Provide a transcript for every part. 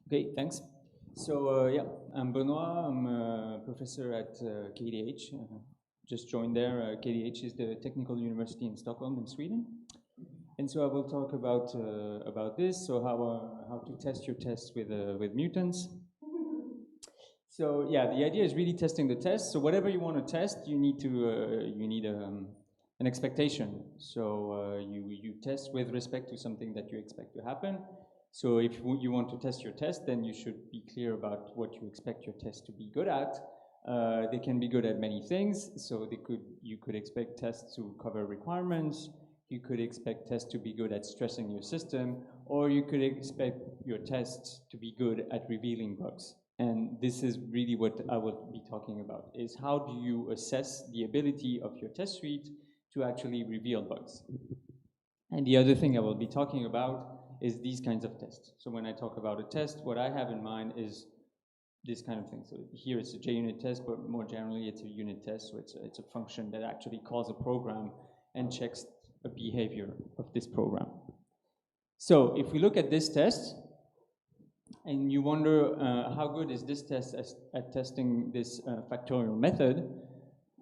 Okay, thanks. So yeah, I'm Benoit. I'm a professor at KDH. Just joined there. KDH is the technical university in Stockholm, in Sweden. And so I will talk about this. So how to test your tests with mutants. So yeah, the idea is really testing the test. So whatever you want to test, you need an expectation. So you test with respect to something that you expect to happen. So if you want to test your test, then you should be clear about what you expect your test to be good at. They can be good at many things. So you could expect tests to cover requirements. You could expect tests to be good at stressing your system, or you could expect your tests to be good at revealing bugs. And this is really what I will be talking about, is how do you assess the ability of your test suite to actually reveal bugs. And the other thing I will be talking about is these kinds of tests. So when I talk about a test, what I have in mind is this kind of thing. So here it's a JUnit test, but more generally it's a unit test. So it's a function that actually calls a program and checks a behavior of this program. So if we look at this test, and you wonder how good is this test at testing this factorial method,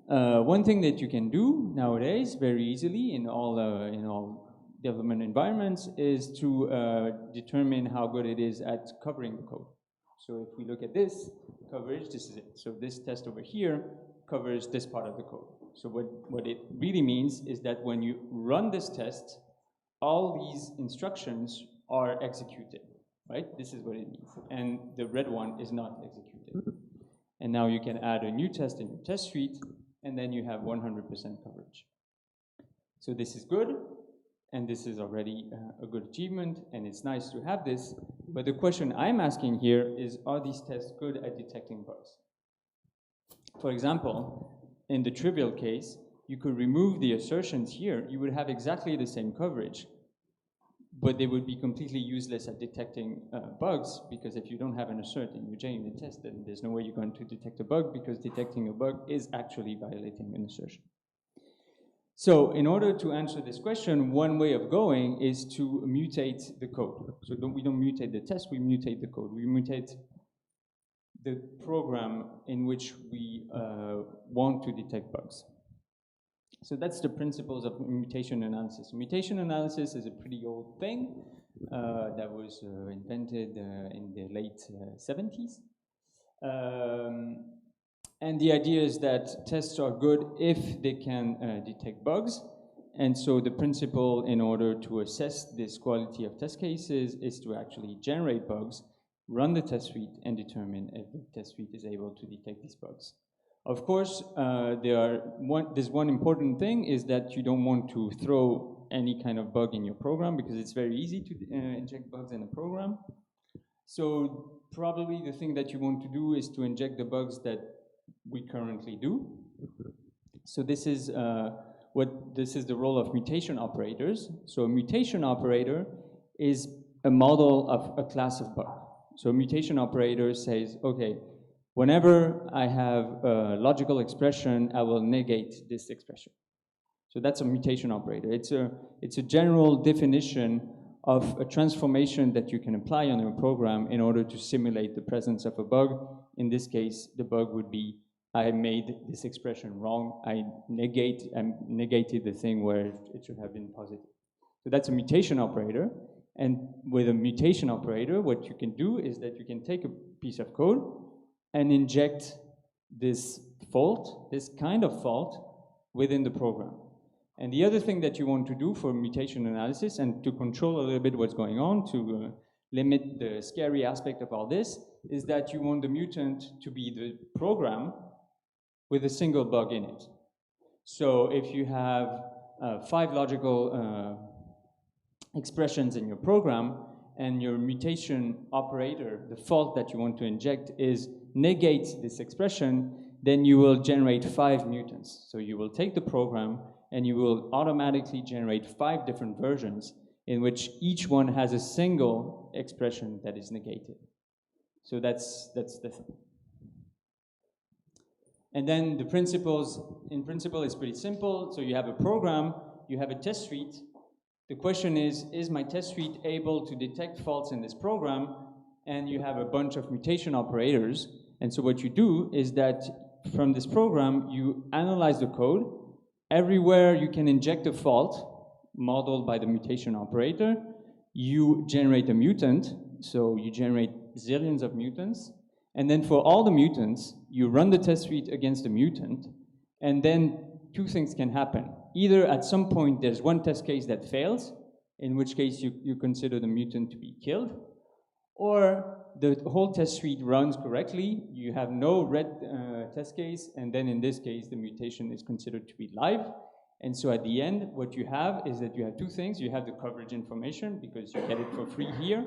one thing that you can do nowadays very easily in all development environments is to determine how good it is at covering the code. So if we look at this coverage, this is it. So this test over here covers this part of the code. So what it really means is that when you run this test, all these instructions are executed, right? This is what it means. And the red one is not executed. And now you can add a new test in your test suite, and then you have 100% coverage. So this is good, and this is already a good achievement, and it's nice to have this. But the question I'm asking here is, are these tests good at detecting bugs? For example, in the trivial case, you could remove the assertions here. You would have exactly the same coverage, but they would be completely useless at detecting bugs, because if you don't have an assert in your JUnit test, then there's no way you're going to detect a bug, because detecting a bug is actually violating an assertion. So in order to answer this question, one way of going is to mutate the code. So we don't mutate the test, we mutate the code. We mutate the program in which we want to detect bugs. So that's the principles of mutation analysis. Mutation analysis is a pretty old thing that was invented in the late 70s. And the idea is that tests are good if they can detect bugs. And so the principle in order to assess this quality of test cases is to actually generate bugs, run the test suite, and determine if the test suite is able to detect these bugs. Of course, there's one important thing, is that you don't want to throw any kind of bug in your program, because it's very easy to inject bugs in a program. So probably the thing that you want to do is to inject the bugs that we currently do. So this is the role of mutation operators. So a mutation operator is a model of a class of bug. So a mutation operator says, okay, whenever I have a logical expression, I will negate this expression. So that's a mutation operator. It's a general definition of a transformation that you can apply on your program in order to simulate the presence of a bug. In this case, the bug would be, I made this expression wrong. I negated the thing where it should have been positive. So that's a mutation operator. And with a mutation operator, what you can do is that you can take a piece of code and inject this fault, this kind of fault, within the program. And the other thing that you want to do for mutation analysis, and to control a little bit what's going on, to limit the scary aspect of all this, is that you want the mutant to be the program with a single bug in it. So if you have 5 logical expressions in your program, and your mutation operator, the fault that you want to inject, is negate this expression, then you will generate 5 mutants. So you will take the program and you will automatically generate 5 different versions in which each one has a single expression that is negated. So that's the thing. And then the principles, in principle, is pretty simple. So you have a program, you have a test suite, the question is my test suite able to detect faults in this program? And you have a bunch of mutation operators. And so what you do is that from this program, you analyze the code. Everywhere you can inject a fault modeled by the mutation operator, you generate a mutant. So you generate zillions of mutants. And then for all the mutants, you run the test suite against the mutant. And then two things can happen. Either at some point there's one test case that fails, in which case you consider the mutant to be killed, or the whole test suite runs correctly, you have no red test case, and then in this case the mutation is considered to be live. And so at the end, what you have is that you have two things. You have the coverage information, because you get it for free here,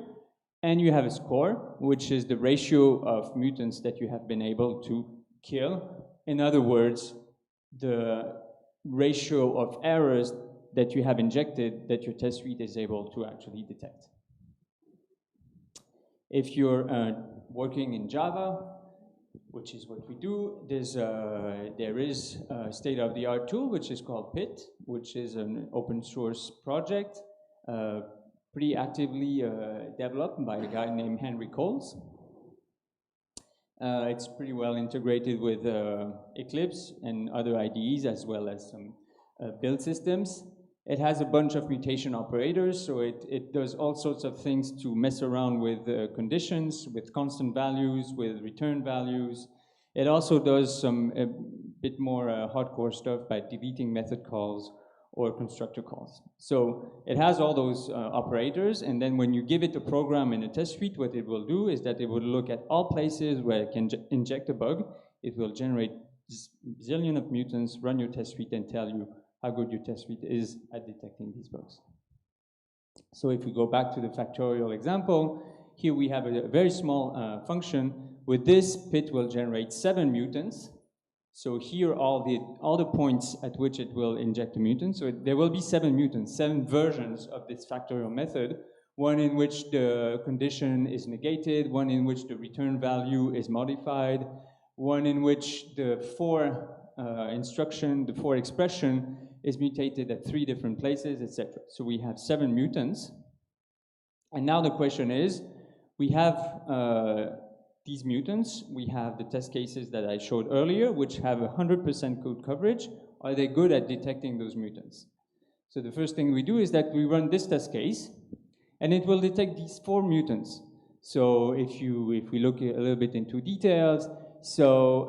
and you have a score, which is the ratio of mutants that you have been able to kill. In other words, the ratio of errors that you have injected that your test suite is able to actually detect. If you're working in Java, which is what we do, there is a state-of-the-art tool which is called PIT, which is an open source project pretty actively developed by a guy named Henry Coles. It's pretty well integrated with Eclipse and other IDEs, as well as some build systems. It has a bunch of mutation operators, so it does all sorts of things to mess around with conditions, with constant values, with return values. It also does some a bit more hardcore stuff by deleting method calls or constructor calls. So it has all those operators, and then when you give it a program in a test suite, what it will do is that it will look at all places where it can inject a bug. It will generate zillion of mutants, run your test suite, and tell you how good your test suite is at detecting these bugs. So if we go back to the factorial example, here we have a very small function. With this, PIT will generate 7 mutants. So here are all the points at which it will inject a mutant. So there will be 7 mutants, 7 versions of this factorial method, one in which the condition is negated, one in which the return value is modified, one in which the for instruction, the for expression is mutated at 3 different places, etc. So we have 7 mutants. And now the question is, we have these mutants, we have the test cases that I showed earlier, which have 100% code coverage. Are they good at detecting those mutants? So the first thing we do is that we run this test case, and it will detect these 4 mutants. So if we look a little bit into details, so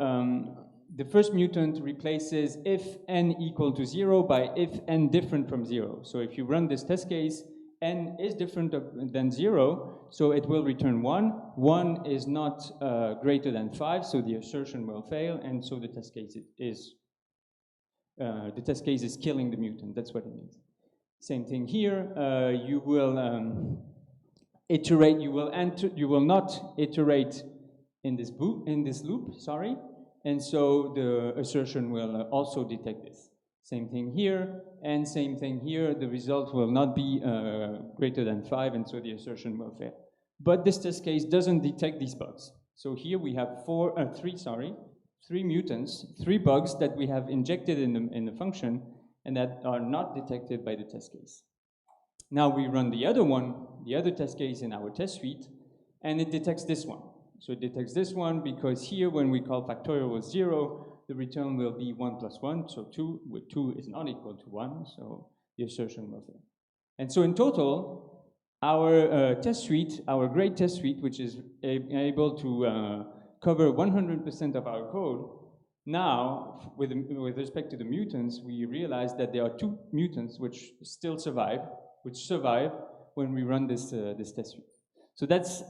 the first mutant replaces if n equal to 0 by if n different from 0. So if you run this test case, n is different than 0, so it will return 1. 1 is not greater than 5, so the assertion will fail, and so the test case is killing the mutant. That's what it means. Same thing here. You will iterate. You will not iterate in this loop. Sorry. And so the assertion will also detect this. Same thing here, and same thing here. The result will not be greater than 5, and so the assertion will fail. But this test case doesn't detect these bugs. So here we have 3 mutants, 3 bugs that we have injected in the function, and that are not detected by the test case. Now we run the other test case in our test suite, and it detects this one. So it detects this one because here, when we call factorial with 0, the return will be 1 plus 1, so 2, with 2 is not equal to 1, so the assertion will fail. And so in total, our test suite, our great test suite, which is able to cover 100% of our code, now, with respect to the mutants, we realize that there are 2 mutants which still survive, when we run this test suite. So that's,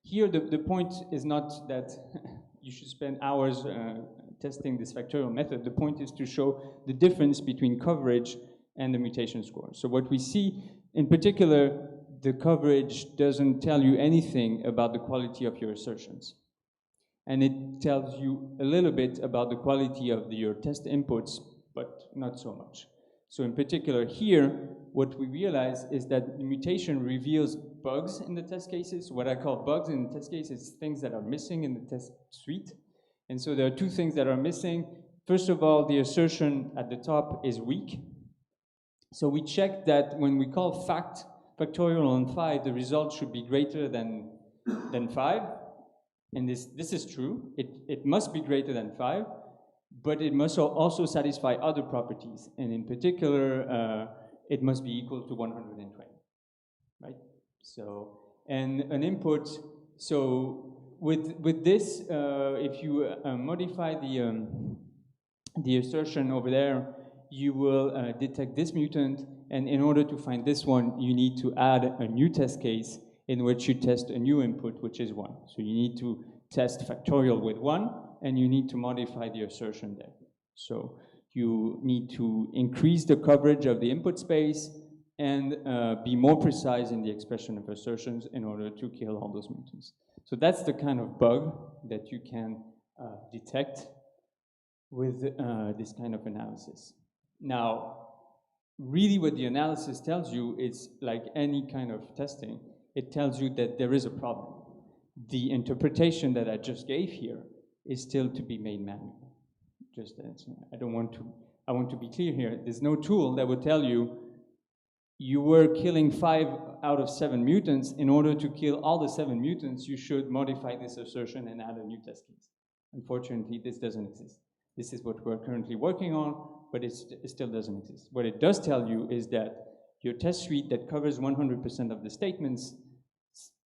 here the point is not that you should spend hours testing this factorial method. The point is to show the difference between coverage and the mutation score. So what we see, in particular, the coverage doesn't tell you anything about the quality of your assertions. And it tells you a little bit about the quality of your test inputs, but not so much. So in particular here, what we realize is that the mutation reveals bugs in the test cases. What I call bugs in the test case is things that are missing in the test suite. And so there are 2 things that are missing. First of all, the assertion at the top is weak. So we check that when we call factorial on 5, the result should be greater than 5. And this is true. It must be greater than 5, but it must also satisfy other properties. And in particular, it must be equal to 120, right? So, and an input, so with this, if you modify the assertion over there, you will detect this mutant, and in order to find this one, you need to add a new test case in which you test a new input, which is 1. So you need to test factorial with 1, and you need to modify the assertion there. So you need to increase the coverage of the input space and be more precise in the expression of assertions in order to kill all those mutants. So that's the kind of bug that you can detect with this kind of analysis. Now, really what the analysis tells you is, like any kind of testing, it tells you that there is a problem. The interpretation that I just gave here is still to be made manual. Just that I want to be clear here. There's no tool that would tell you you were killing 5 out of 7 mutants. In order to kill all the 7 mutants, you should modify this assertion and add a new test case. Unfortunately, this doesn't exist. This is what we're currently working on, but it still doesn't exist. What it does tell you is that your test suite that covers 100% of the statements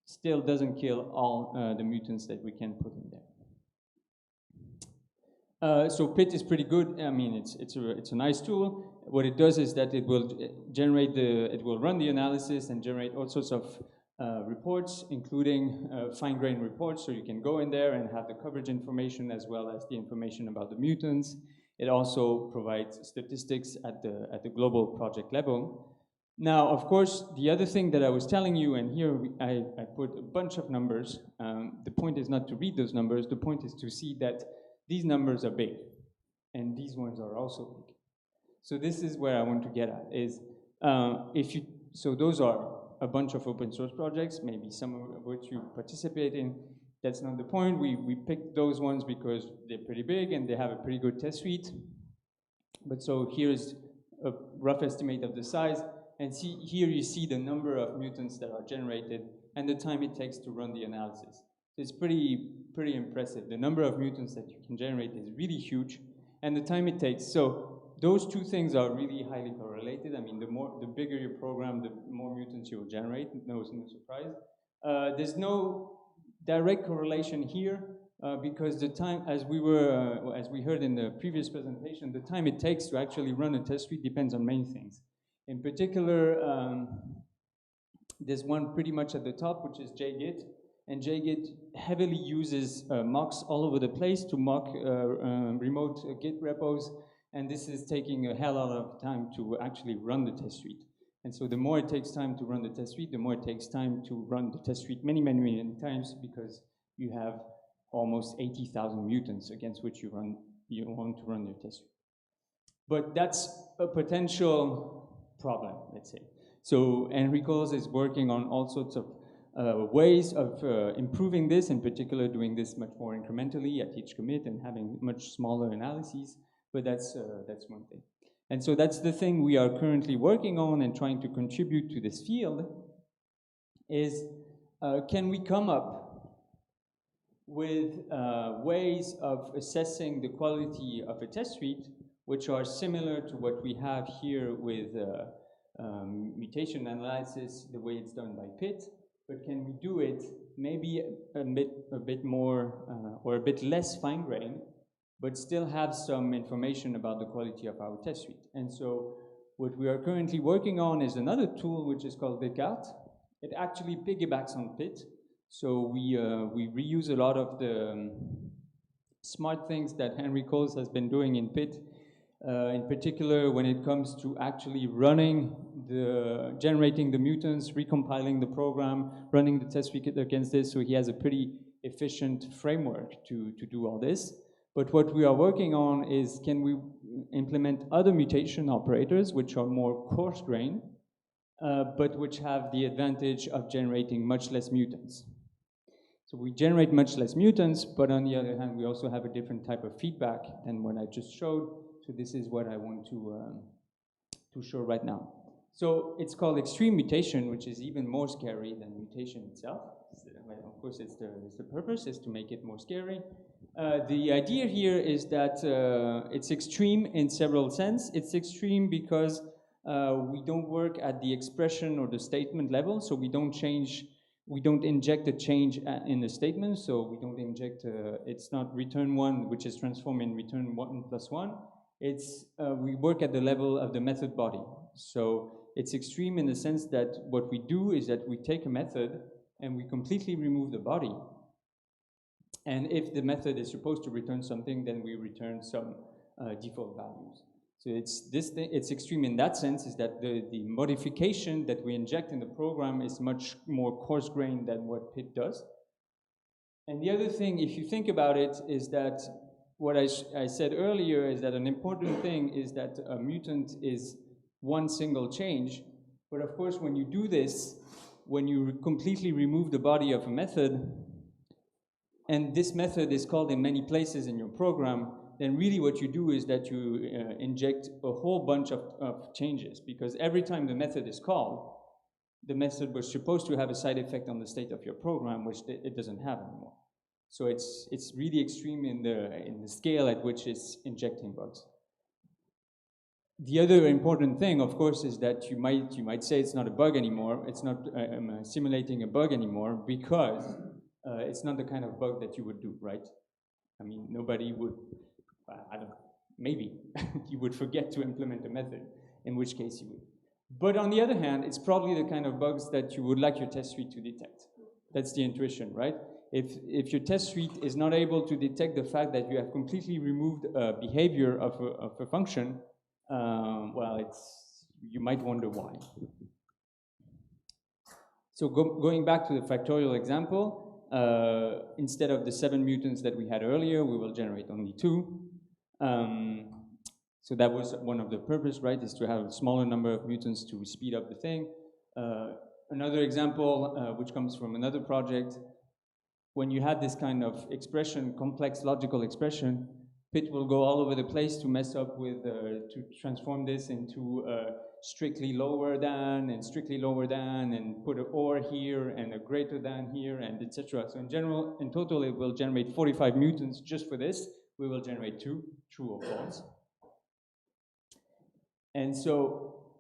still doesn't kill all the mutants that we can put in there. So PIT is pretty good. I mean, it's a nice tool. What it does is that it will run the analysis and generate all sorts of reports, including fine-grained reports, so you can go in there and have the coverage information as well as the information about the mutants. It also provides statistics at the global project level. Now, of course, the other thing that I was telling you, and here I put a bunch of numbers. The point is not to read those numbers. The point is to see that these numbers are big, and these ones are also big. So this is where I want to get at, is so those are a bunch of open source projects, maybe some of which you participate in. That's not the point. We picked those ones because they're pretty big and they have a pretty good test suite. But so here's a rough estimate of the size. And here you see the number of mutants that are generated and the time it takes to run the analysis. So it's pretty impressive. The number of mutants that you can generate is really huge, and the time it takes. So those two things are really highly correlated. I mean, the bigger your program, the more mutants you will generate. No surprise. There's no direct correlation here because the time, as we heard in the previous presentation, the time it takes to actually run a test suite depends on many things. In particular, there's one pretty much at the top, which is JGit. And JGit heavily uses mocks all over the place to mock remote Git repos. And this is taking a hell of time to actually run the test suite. And so the more it takes time to run the test suite, the more it takes time to run the test suite many times, because you have almost 80,000 mutants against which you want to run your test suite. But that's a potential problem, let's say. So Enrico's is working on all sorts of ways of improving this, in particular doing this much more incrementally at each commit and having much smaller analyses, but that's one thing. And so that's the thing we are currently working on and trying to contribute to this field is, can we come up with ways of assessing the quality of a test suite which are similar to what we have here with mutation analysis, the way it's done by PIT, but can we do it maybe a bit more or a bit less fine-grained, but still have some information about the quality of our test suite. And so what we are currently working on is another tool which is called Descartes. It actually piggybacks on PIT. So we reuse a lot of the smart things that Henry Coles has been doing in PIT, in particular when it comes to actually generating the mutants, recompiling the program, running the test suite against this. So he has a pretty efficient framework to do all this. But what we are working on is, can we implement other mutation operators which are more coarse-grained, but which have the advantage of generating much less mutants. So we generate much less mutants, but on the other hand, we also have a different type of feedback than what I just showed. So this is what I want to show right now. So it's called extreme mutation, which is even more scary than mutation itself. Well, of course, it's the purpose is to make it more scary. The idea here is that it's extreme in several sense. It's extreme because we don't work at the expression or the statement level, so we don't inject a change in the statement, so we don't inject, it's not return 1, which is transformed in return 1 plus 1. It's, we work at the level of the method body. So it's extreme in the sense that what we do is that we take a method and we completely remove the body. And if the method is supposed to return something, then we return some default values. So it's extreme in that sense, is that the modification that we inject in the program is much more coarse-grained than what Pit does. And the other thing, if you think about it, is that what I said earlier is that an important thing is that a mutant is one single change. But of course, when you do this, when you completely remove the body of a method, and this method is called in many places in your program, then really what you do is that you inject a whole bunch of changes, because every time the method is called, the method was supposed to have a side effect on the state of your program, which it doesn't have anymore. So it's really extreme in the scale at which it's injecting bugs. The other important thing, of course, is that you might say it's not a bug anymore. It's not simulating a bug anymore because it's not the kind of bug that you would do, right? I mean, nobody would. I don't know, maybe you would forget to implement a method, in which case you would. But on the other hand, it's probably the kind of bugs that you would like your test suite to detect. That's the intuition, right? If your test suite is not able to detect the fact that you have completely removed behavior of a function, well, you might wonder why. So going back to the factorial example, instead of the 7 mutants that we had earlier, we will generate only 2. So that was one of the purpose, right, is to have a smaller number of mutants to speed up the thing. Another example, which comes from another project, when you had this kind of expression, complex logical expression, Pit will go all over the place to mess up with, to transform this into strictly lower than and strictly lower than, and put an or here and a greater than here, and etc. So in total, it will generate 45 mutants just for this. We will generate 2, true or false. And so,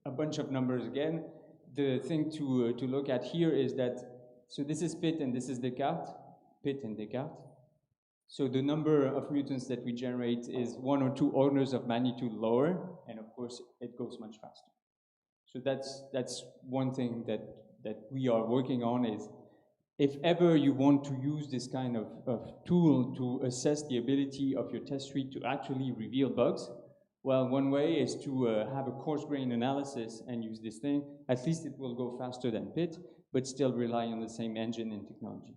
a bunch of numbers again. The thing to look at here is that, so this is Pit and this is Descartes, Pit and Descartes. So the number of mutants that we generate is 1 or 2 orders of magnitude lower, and of course, it goes much faster. So that's one thing that we are working on is, if ever you want to use this kind of tool to assess the ability of your test suite to actually reveal bugs, well, one way is to have a coarse-grained analysis and use this thing. At least it will go faster than Pit, but still rely on the same engine and technology.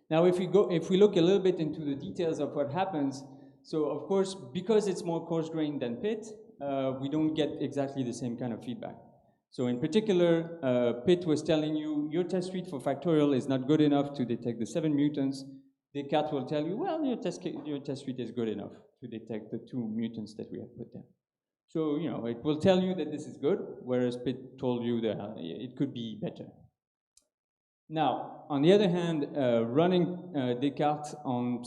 Now, if we look a little bit into the details of what happens, so of course, because it's more coarse-grained than Pit, we don't get exactly the same kind of feedback. So in particular, Pit was telling you, your test suite for factorial is not good enough to detect the 7 mutants. Descartes will tell you, well, your test suite is good enough to detect the 2 mutants that we have put there. So, you know, it will tell you that this is good, whereas Pit told you that it could be better. Now, on the other hand, running Descartes on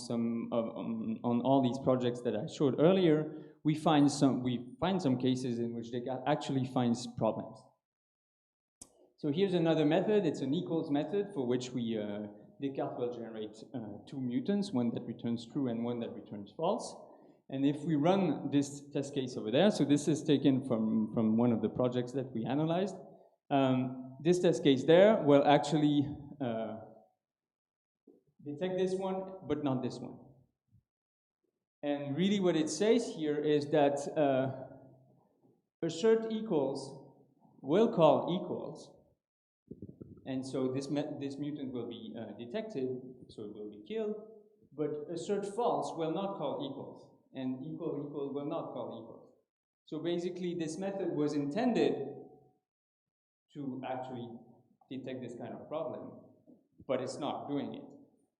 all these projects that I showed earlier, we find some cases in which Descartes actually finds problems. So here's another method. It's an equals method for which Descartes will generate 2 mutants, one that returns true and one that returns false. And if we run this test case over there, so this is taken from one of the projects that we analyzed, this test case there will actually detect this one, but not this one. And really what it says here is that assert equals will call equals, and so this mutant will be detected, so it will be killed, but assert false will not call equals, and equal will not call equals. So basically this method was intended to actually detect this kind of problem, but it's not doing it.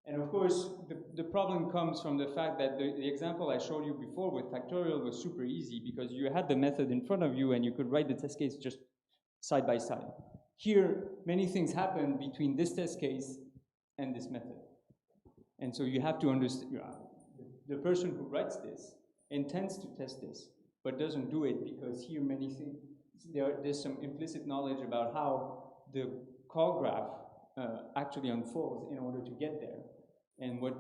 And of course, the problem comes from the fact that the example I showed you before with factorial was super easy because you had the method in front of you and you could write the test case just side by side. Here, many things happen between this test case and this method. And so you have to understand, the person who writes this intends to test this, but doesn't do it because here many things, there's some implicit knowledge about how the call graph actually unfolds in order to get there. And what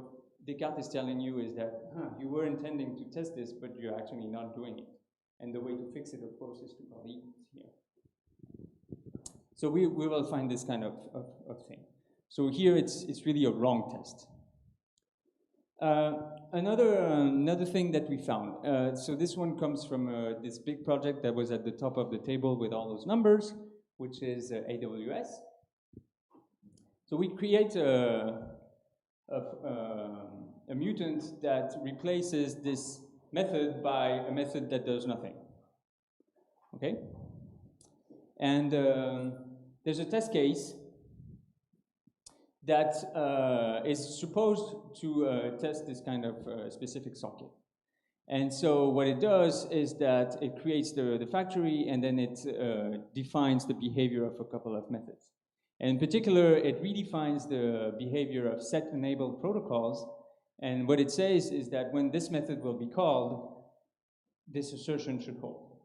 Descartes is telling you is that you were intending to test this, but you're actually not doing it. And the way to fix it, of course, is to call equals here. So we will find this kind of thing. So here it's really a wrong test. Another thing that we found. So this one comes from this big project that was at the top of the table with all those numbers, which is AWS. So we create a mutant that replaces this method by a method that does nothing. Okay? And there's a test case that is supposed to test this kind of specific socket. And so what it does is that it creates the factory and then it defines the behavior of a couple of methods. And in particular, it redefines the behavior of set-enabled protocols. And what it says is that when this method will be called, this assertion should hold.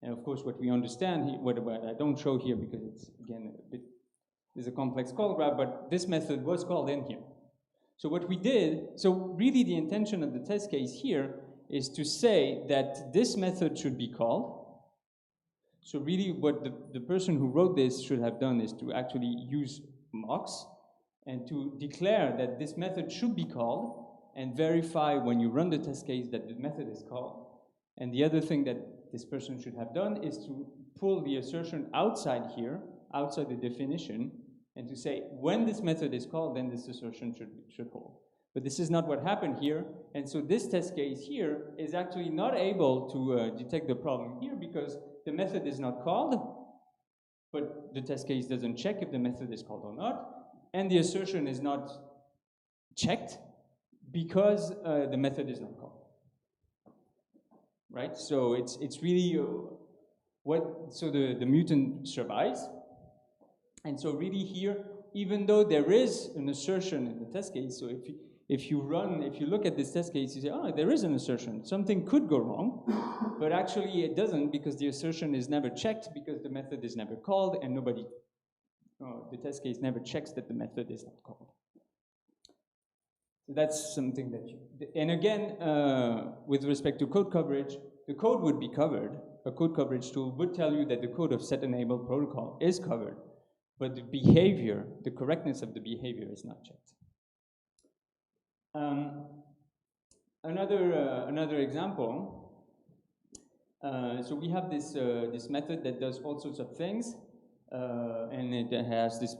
And of course, what we understand here, what I don't show here because it's, again, is a complex call graph, but this method was called in here. So what we did, so really the intention of the test case here is to say that this method should be called. So really what the person who wrote this should have done is to actually use mocks and to declare that this method should be called and verify when you run the test case that the method is called. And the other thing that this person should have done is to pull the assertion outside here, outside the definition, and to say when this method is called, then this assertion should hold. But this is not what happened here, and so this test case here is actually not able to detect the problem here because the method is not called, but the test case doesn't check if the method is called or not, and the assertion is not checked because the method is not called. Right? So it's really so the mutant survives. And so really here, even though there is an assertion in the test case, so if you look at this test case, you say, oh, there is an assertion. Something could go wrong, but actually it doesn't because the assertion is never checked because the method is never called and the test case never checks that the method is not called. So that's something that and again, with respect to code coverage, the code would be covered. A code coverage tool would tell you that the code of set-enabled protocol is covered, but the behavior, the correctness of the behavior is not checked. Another example. So we have this this method that does all sorts of things, and it has this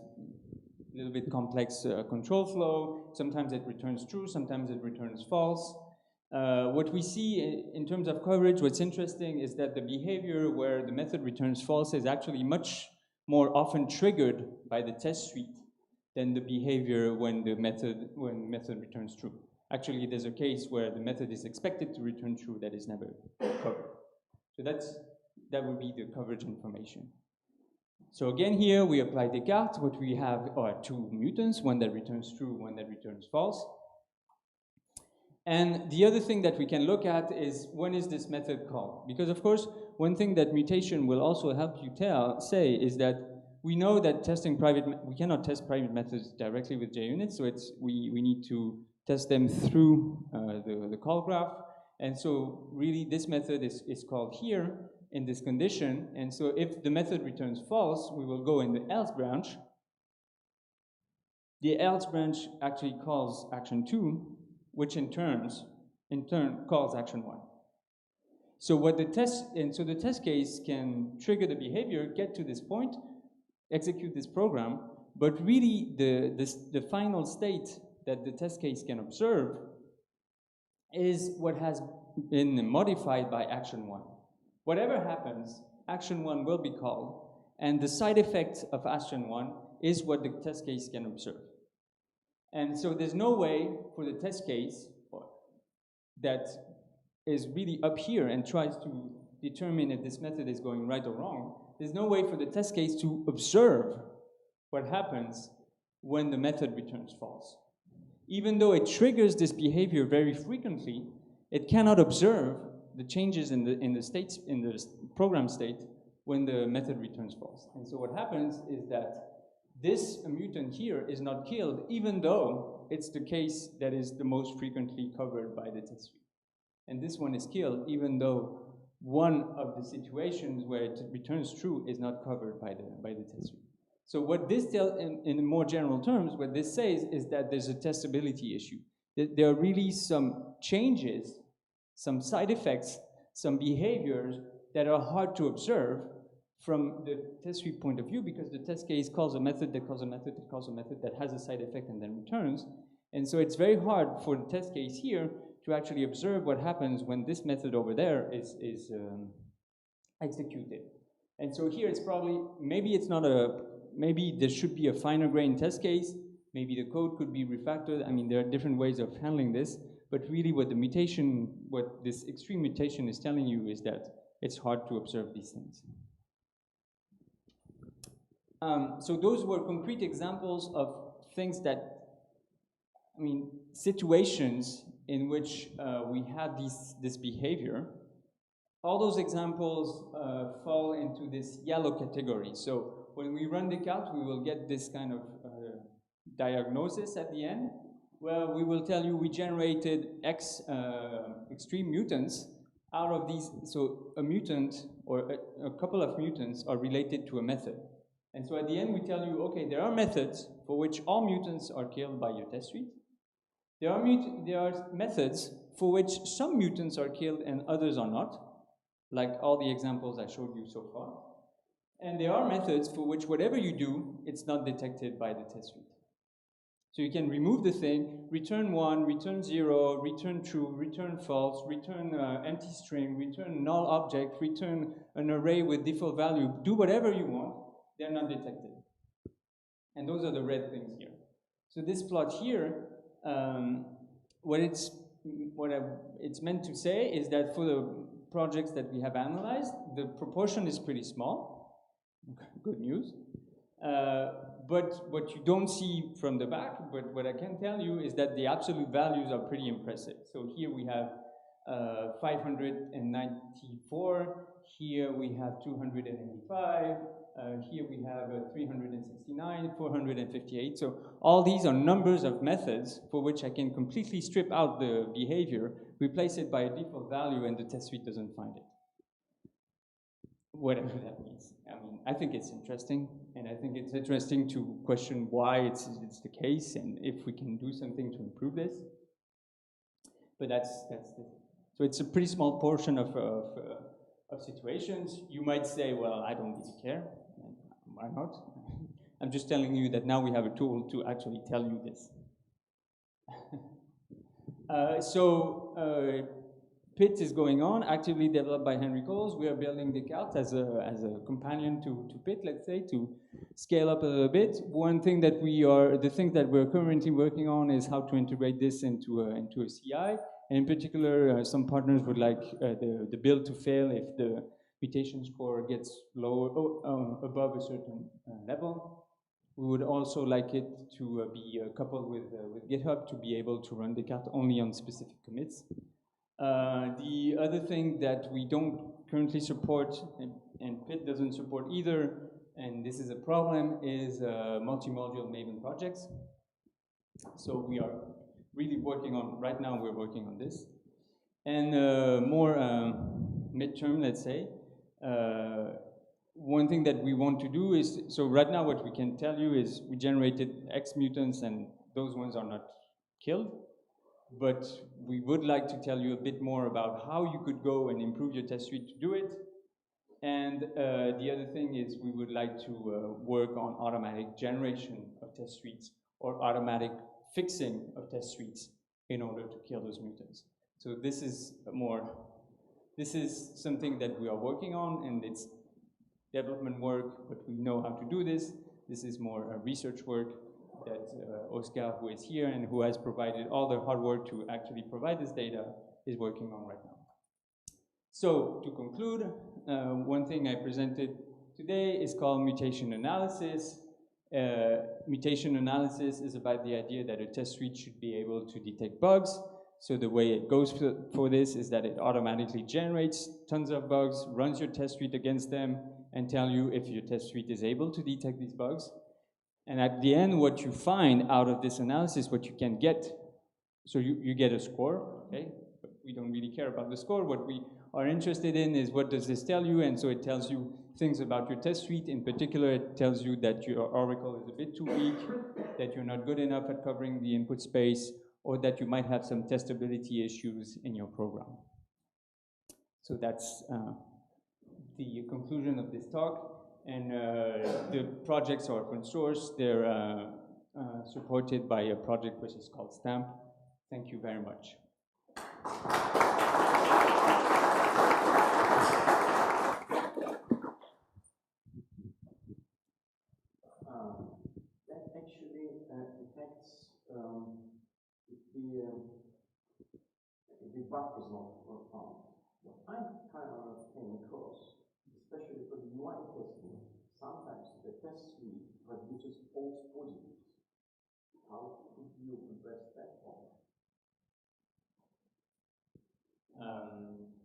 little bit complex control flow. Sometimes it returns true, sometimes it returns false. What we see in terms of coverage, what's interesting is that the behavior where the method returns false is actually much more often triggered by the test suite than the behavior when method returns true. Actually, there's a case where the method is expected to return true that is never covered. So that would be the coverage information. So again here, we apply Descartes. What we have are two mutants, one that returns true, one that returns false. And the other thing that we can look at is when is this method called? Because of course, one thing that mutation will also help you say is that we know that we cannot test private methods directly with JUnit, so we need to test them through the call graph. And so really this method is called here in this condition. And so if the method returns false, we will go in the else branch. The else branch actually calls action 2, which in turn calls action 1. So the test case can trigger the behavior, get to this point, execute this program, but really the final state that the test case can observe is what has been modified by action 1. Whatever happens, action 1 will be called, and the side effect of action 1 is what the test case can observe. And so there's no way for the test case that is really up here and tries to determine if this method is going right or wrong. There's no way for the test case to observe what happens when the method returns false. Even though it triggers this behavior very frequently, it cannot observe the changes in the program state when the method returns false. And so what happens is that this mutant here is not killed, even though it's the case that is the most frequently covered by the test suite. And this one is killed, even though one of the situations where it returns true is not covered by the test suite. So what this tells, in more general terms, what this says is that there's a testability issue. There are really some changes, some side effects, some behaviors that are hard to observe from the test suite point of view, because the test case calls a method that calls a method that calls a method that has a side effect and then returns. And so it's very hard for the test case here to actually observe what happens when this method over there is executed. And so here it's probably, maybe there should be a finer grained test case, maybe the code could be refactored. I mean, there are different ways of handling this, but really what this extreme mutation is telling you is that it's hard to observe these things. So those were concrete examples of things that, I mean, situations in which we had this behavior. All those examples fall into this yellow category. So when we run the count, we will get this kind of diagnosis at the end. Well, we will tell you we generated X extreme mutants out of these. So a mutant or a couple of mutants are related to a method. And so at the end, we tell you, okay, there are methods for which all mutants are killed by your test suite. There are methods for which some mutants are killed and others are not, like all the examples I showed you so far. And there are methods for which whatever you do, it's not detected by the test suite. So you can remove the thing, return 1, return 0, return true, return false, return empty string, return null object, return an array with default value, do whatever you want. They're not detected. And those are the red things here. So this plot here, what it's meant to say is that for the projects that we have analyzed, the proportion is pretty small. Good news. But what you don't see from the back, but what I can tell you is that the absolute values are pretty impressive. So here we have 594, here we have 285, here we have 369, 458. So all these are numbers of methods for which I can completely strip out the behavior, replace it by a default value, and the test suite doesn't find it. Whatever that means. I mean, I think it's interesting, and I think it's interesting to question why it's the case and if we can do something to improve this. But so it's a pretty small portion of situations. You might say, well, I don't really care. Why not? I'm just telling you that now we have a tool to actually tell you this. PIT is going on, actively developed by Henry Coles. We are building the Calt as a companion to PIT, let's say, to scale up a little bit. The thing that we're currently working on is how to integrate this into a CI. And in particular, some partners would like the build to fail if the mutation score gets above a certain level. We would also like it to be coupled with GitHub to be able to run the Calt only on specific commits. The other thing that we don't currently support, and PIT doesn't support either, and this is a problem, is multi-module Maven projects. So we are really right now we're working on this. And more midterm, let's say, one thing that we want to do is, so right now what we can tell you is we generated X mutants and those ones are not killed. But we would like to tell you a bit more about how you could go and improve your test suite to do it. And the other thing is we would like to work on automatic generation of test suites or automatic fixing of test suites in order to kill those mutants. So this is something that we are working on, and it's development work, but we know how to do this. This is more research work. that Oscar, who is here and who has provided all the hard work to actually provide this data, is working on right now. So to conclude, one thing I presented today is called mutation analysis. Mutation analysis is about the idea that a test suite should be able to detect bugs. So the way it goes for this is that it automatically generates tons of bugs, runs your test suite against them, and tell you if your test suite is able to detect these bugs. And at the end, what you find out of this analysis, what you can get, so you get a score, okay? But we don't really care about the score. What we are interested in is what does this tell you, and so it tells you things about your test suite. In particular, it tells you that your Oracle is a bit too weak, that you're not good enough at covering the input space, or that you might have some testability issues in your program. So that's the conclusion of this talk. And the projects are open source. They're supported by a project which is called STAMP. Thank you very much. That actually affects if the bug is not found. What I kind of came across, especially for the UI testing, sometimes the test suite produces false positives. How could you address that problem?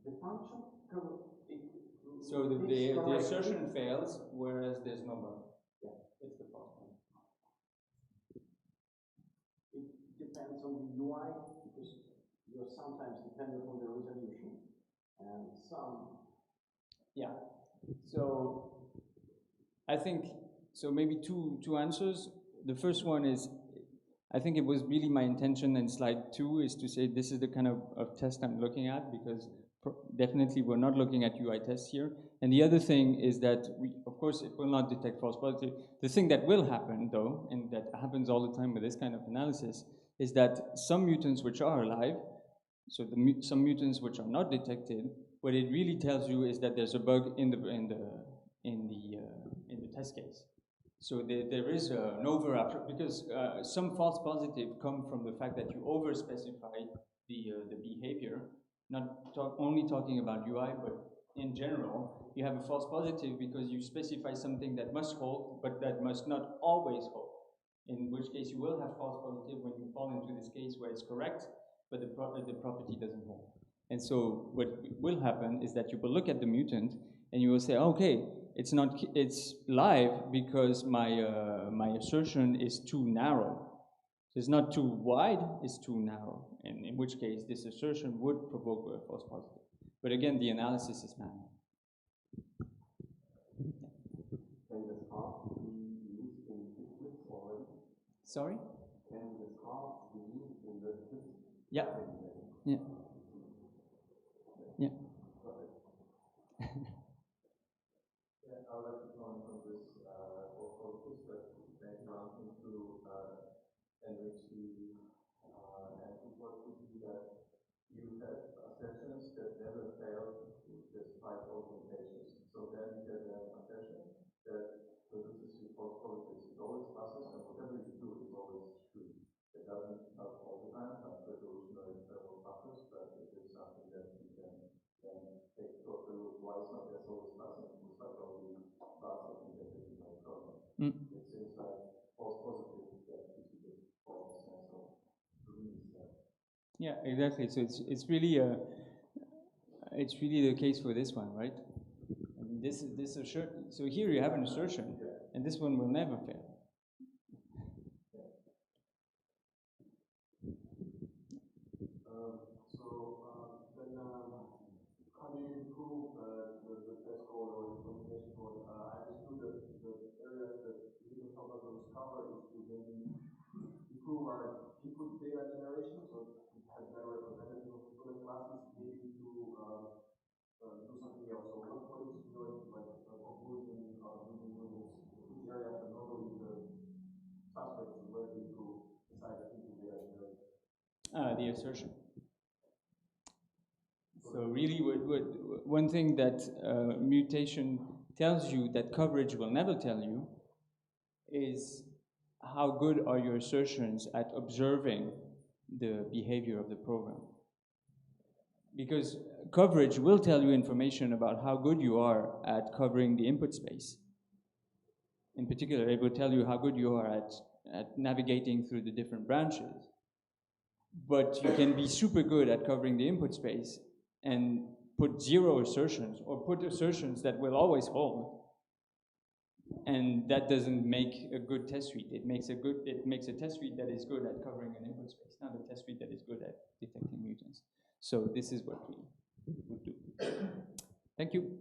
The function, so the assertion fails, whereas there's no bug. Yeah, it's the false one. It depends on the UI because you're sometimes dependent on the resolution, and some. Yeah. So I think so. Maybe two answers. The first one is, I think it was really my intention in slide 2 is to say this is the kind of test I'm looking at, because definitely we're not looking at UI tests here. And the other thing is that of course, it will not detect false positive. The thing that will happen though, and that happens all the time with this kind of analysis, is that some mutants which are alive, so some mutants which are not detected, what it really tells you is that there's a bug in the test case. So there is an overlap, because some false positive come from the fact that you over-specify the behavior, not only talking about UI, but in general, you have a false positive because you specify something that must hold, but that must not always hold. In which case you will have false positive when you fall into this case where it's correct, but the property doesn't hold. And so what will happen is that you will look at the mutant and you will say, okay, it's live because my assertion is too narrow. So it's not too wide, it's too narrow. And in which case this assertion would provoke a false positive. But again, the analysis is manual. Can this half be used in liquids already? Sorry? Can this half be used in the Yeah. Yeah. Yeah. I would like to comment on this focus that may run into enrich and what would be that you have assertions that never fail despite all limitations. So then you get an assertion that produces you false positives. It always passes, and whatever you do is always true. It doesn't, not all the time, like revolutionary interval passes, but it is something that you can then take to a look. Why it's not just always passing, it's like all the pass, I think that is no problem. It seems like false positive that gives you the false sense of release. Yeah, exactly. So it's really the case for this one, right? I mean, this assertion. So here you have an assertion, and this one will never fail. How do you improve the test code or the implementation code? I understood that the areas that you didn't help us to discover is to maybe improve our input data generation, so it has better representative of different classes, maybe to do something else. So what is your conclusion of using units? Which areas are normally the suspects where to improve besides input data generation? The assertion. So really, one thing that mutation tells you that coverage will never tell you is how good are your assertions at observing the behavior of the program. Because coverage will tell you information about how good you are at covering the input space. In particular, it will tell you how good you are at navigating through the different branches. But you can be super good at covering the input space and put 0 assertions, or put assertions that will always hold. And that doesn't make a good test suite. It makes a test suite that is good at covering an input space, not a test suite that is good at detecting mutants. So this is what we would do. Thank you.